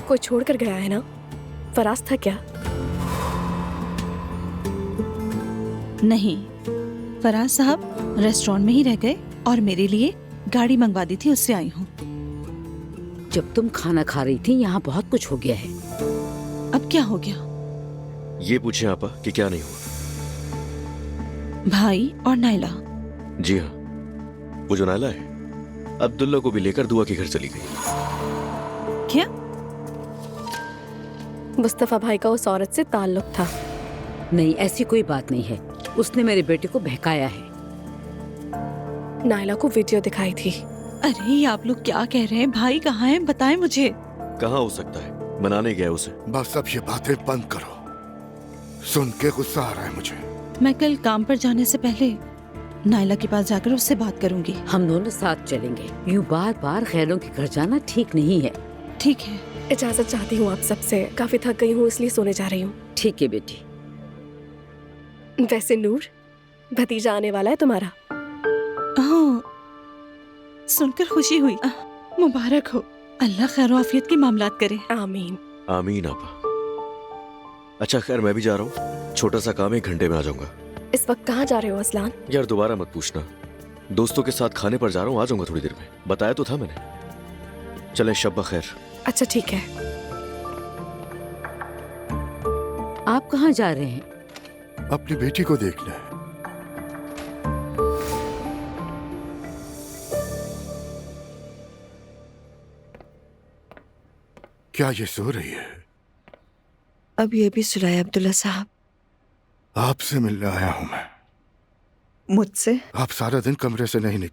कोई छोड़ कर गया है ना? फराज था क्या? नहीं, फराज साहब रेस्टोरेंट में ही रह गए और मेरे लिए गाड़ी मंगवा दी थी, उससे आई हूँ। जब तुम खाना खा रही थी यहाँ बहुत कुछ हो गया है। अब क्या हो गया? ये पूछें आपा कि क्या नहीं हुआ। भाई और नाइला। जी हाँ, वो जो नायला है अब्दुल्ला को भी लेकर दुआ के घर चली गई। क्या? मुस्तफा भाई का उस औरत से ताल्लुक था। नहीं, ऐसी कोई बात नहीं है। उसने मेरे बेटे को बहकाया है। नायला को वीडियो दिखाई थी। अरे ये आप लोग क्या कह रहे हैं? भाई कहाँ है? बताएं मुझे। कहाँ हो सकता है, मनाने गया उसे। बस अब ये बातें बंद करो, सुन के गुस्सा आ रहा है मुझे। मैं कल काम पर जाने से पहले नाइला के पास जाकर उससे बात करूंगी। हम दोनों साथ चलेंगे। यूँ बार बार गैरों के घर जाना ठीक नहीं है। ठीक है। इजाजत चाहती हूँ आप सबसे, काफी थक गई हूँ इसलिए सोने जा रही हूँ। ठीक है बेटी। वैसे नूर, भतीजा आने वाला है तुम्हारा। हाँ, सुनकर खुशी हुई। मुबारक हो। अल्लाह खैर आफियत की मामलात करे। आमीन। आमीन आपा। अच्छा खैर मैं भी जा रहा हूँ, छोटा सा काम है, 1 घंटे में आ जाऊंगा। इस वक्त कहाँ जा रहे हो असलान? यार दोबारा मत पूछना, दोस्तों के साथ खाने पर जा रहा हूँ, आ जाऊंगा थोड़ी देर में। बताया तो था मैंने। चलें, शब्बा खैर। अच्छा ठीक है। आप कहाँ जा रहे हैं? अपनी बेटी को देखना है। क्या ये सो रही है? अब ये भी सुनाए अब्दुल्ला साहब। आपसे मिलने आया हूं मैं। मुझसे? आप सारा दिन कमरे से नहीं निकली।